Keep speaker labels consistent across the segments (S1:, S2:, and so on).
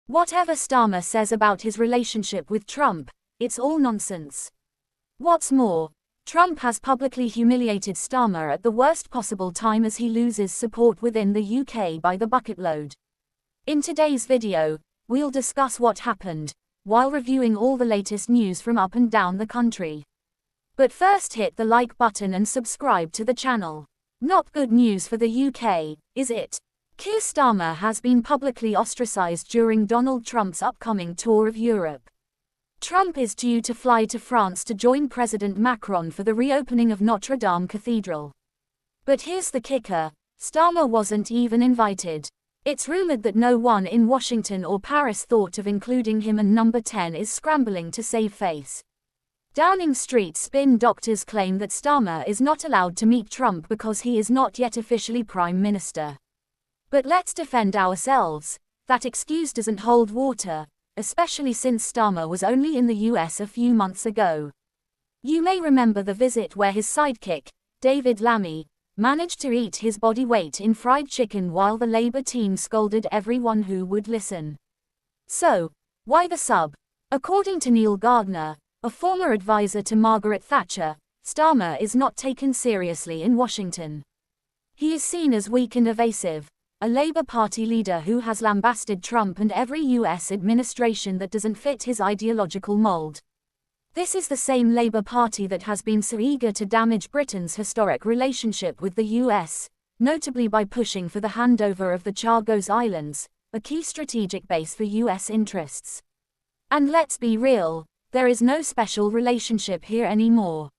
S1: Whatever Starmer says about his relationship with Trump, it's all nonsense. What's more, Trump has publicly humiliated Starmer at the worst possible time as he loses support within the UK by the bucketload. In today's video, we'll discuss what happened, while reviewing all the latest news from up and down the country. But first hit the like button and subscribe to the channel. Not good news for the UK, is it? Keir Starmer has been publicly ostracized during Donald Trump's upcoming tour of Europe. Trump is due to fly to France to join President Macron for the reopening of Notre Dame Cathedral. But here's the kicker, Starmer wasn't even invited. It's rumored that no one in Washington or Paris thought of including him, and number 10 is scrambling to save face. Downing Street spin doctors claim that Starmer is not allowed to meet Trump because he is not yet officially Prime Minister. But let's defend ourselves, that excuse doesn't hold water, especially since Starmer was only in the US a few months ago. You may remember the visit where his sidekick, David Lammy, managed to eat his body weight in fried chicken while the Labour team scolded everyone who would listen. So, why the sub? According to Neil Gardner, a former advisor to Margaret Thatcher, Starmer is not taken seriously in Washington. He is seen as weak and evasive, a Labour Party leader who has lambasted Trump and every US administration that doesn't fit his ideological mold. This is the same Labour Party that has been so eager to damage Britain's historic relationship with the US, notably by pushing for the handover of the Chagos Islands, a key strategic base for US interests. And let's be real, there is no special relationship here anymore.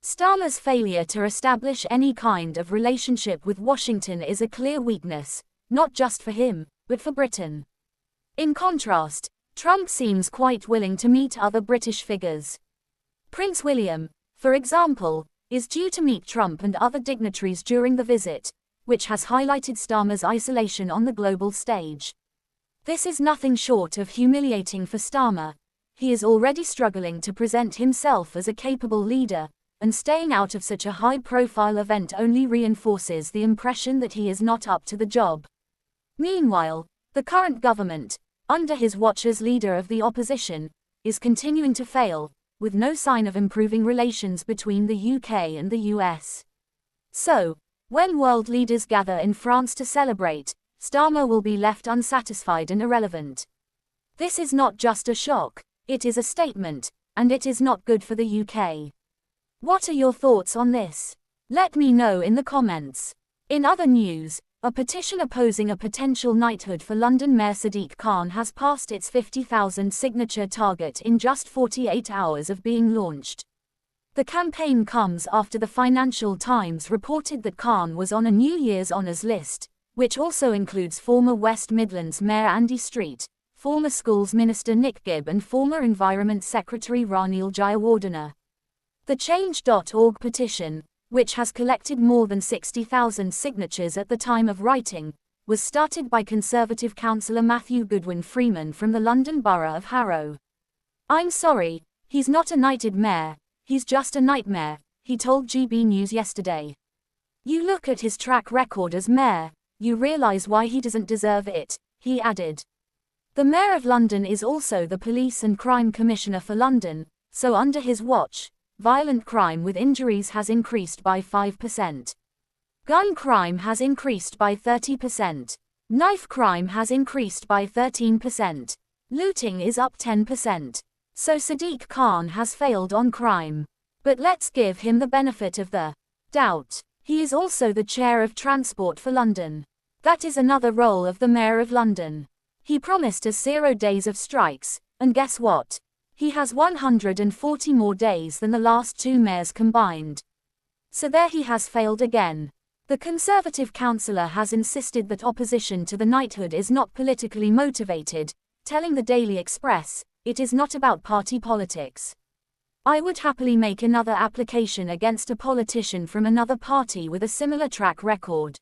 S1: Starmer's failure to establish any kind of relationship with Washington is a clear weakness, not just for him, but for Britain. In contrast, Trump seems quite willing to meet other British figures. Prince William, for example, is due to meet Trump and other dignitaries during the visit, which has highlighted Starmer's isolation on the global stage. This is nothing short of humiliating for Starmer. He is already struggling to present himself as a capable leader, and staying out of such a high-profile event only reinforces the impression that he is not up to the job. Meanwhile, the current government, under his watch as leader of the opposition, is continuing to fail, with no sign of improving relations between the UK and the US. So, when world leaders gather in France to celebrate, Starmer will be left unsatisfied and irrelevant. This is not just a shock, it is a statement, and it is not good for the UK. What are your thoughts on this? Let me know in the comments. In other news, a petition opposing a potential knighthood for London Mayor Sadiq Khan has passed its 50,000 signature target in just 48 hours of being launched. The campaign comes after the Financial Times reported that Khan was on a New Year's honours list, which also includes former West Midlands Mayor Andy Street, former Schools Minister Nick Gibb and former Environment Secretary Ranil Jayawardena. The Change.org petition, which has collected more than 60,000 signatures at the time of writing, was started by Conservative councillor Matthew Goodwin Freeman from the London Borough of Harrow. "I'm sorry, he's not a knighted mayor, he's just a nightmare," he told GB News yesterday. "You look at his track record as mayor, you realise why he doesn't deserve it," he added. The Mayor of London is also the Police and Crime Commissioner for London, so under his watch, violent crime with injuries has increased by 5%. Gun crime has increased by 30%. Knife crime has increased by 13%. Looting is up 10%. So Sadiq Khan has failed on crime. But let's give him the benefit of the doubt. He is also the chair of Transport for London. That is another role of the Mayor of London. He promised us 0 days of strikes, and guess what? He has 140 more days than the last 2 mayors combined. So there he has failed again. The Conservative councillor has insisted that opposition to the knighthood is not politically motivated, telling the Daily Express, "It is not about party politics. I would happily make another application against a politician from another party with a similar track record."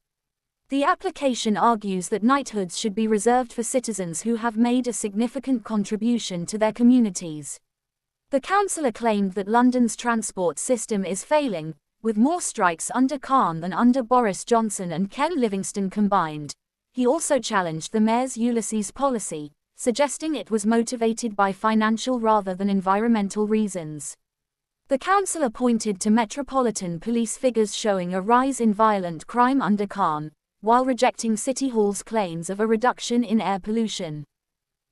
S1: The application argues that knighthoods should be reserved for citizens who have made a significant contribution to their communities. The councillor claimed that London's transport system is failing, with more strikes under Khan than under Boris Johnson and Ken Livingstone combined. He also challenged the mayor's Ulysses policy, suggesting it was motivated by financial rather than environmental reasons. The council pointed to Metropolitan Police figures showing a rise in violent crime under Khan, while rejecting City Hall's claims of a reduction in air pollution.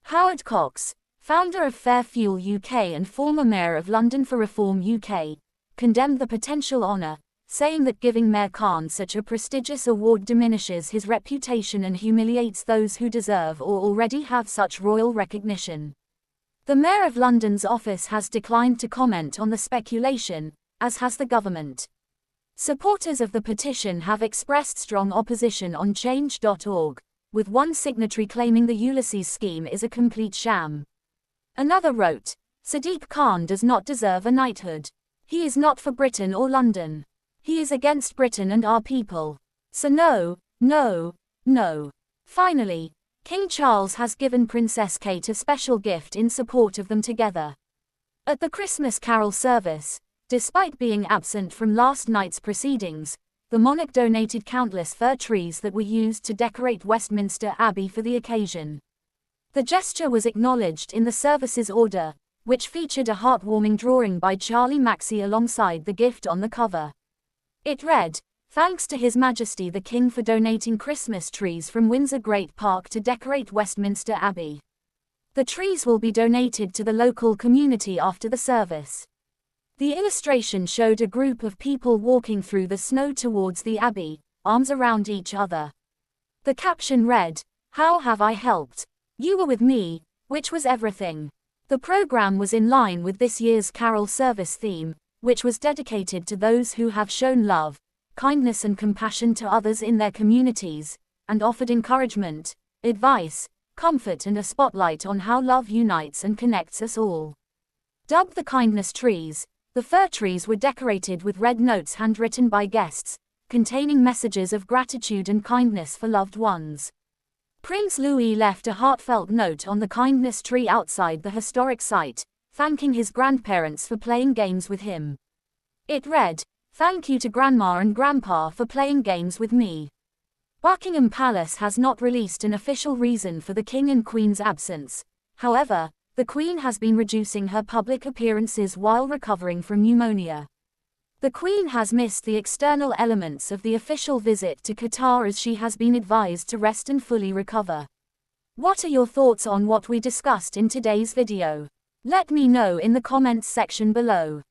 S1: Howard Cox, founder of Fair Fuel UK and former Mayor of London for Reform UK, condemned the potential honour, saying that giving Mayor Khan such a prestigious award diminishes his reputation and humiliates those who deserve or already have such royal recognition. The Mayor of London's office has declined to comment on the speculation, as has the government. Supporters of the petition have expressed strong opposition on change.org, with one signatory claiming the Ulysses scheme is a complete sham. Another wrote, "Sadiq Khan does not deserve a knighthood. He is not for Britain or London. He is against Britain and our people. So no, no, no." Finally, King Charles has given Princess Kate a special gift in support of them together. At the Christmas Carol service, despite being absent from last night's proceedings, the monarch donated countless fir trees that were used to decorate Westminster Abbey for the occasion. The gesture was acknowledged in the service's order, which featured a heartwarming drawing by Charlie Maxey alongside the gift on the cover. It read, "Thanks to His Majesty the King for donating Christmas trees from Windsor Great Park to decorate Westminster Abbey. The trees will be donated to the local community after the service." The illustration showed a group of people walking through the snow towards the Abbey, arms around each other. The caption read, "How have I helped? You were with me, which was everything." The program was in line with this year's Carol service theme, which was dedicated to those who have shown love, kindness and compassion to others in their communities, and offered encouragement, advice, comfort and a spotlight on how love unites and connects us all. Dubbed the kindness trees, the fir trees were decorated with red notes handwritten by guests, containing messages of gratitude and kindness for loved ones. Prince Louis left a heartfelt note on the kindness tree outside the historic site, thanking his grandparents for playing games with him. It read, "Thank you to Grandma and Grandpa for playing games with me." Buckingham Palace has not released an official reason for the King and Queen's absence. However, the Queen has been reducing her public appearances while recovering from pneumonia. The Queen has missed the external elements of the official visit to Qatar as she has been advised to rest and fully recover. What are your thoughts on what we discussed in today's video? Let me know in the comments section below.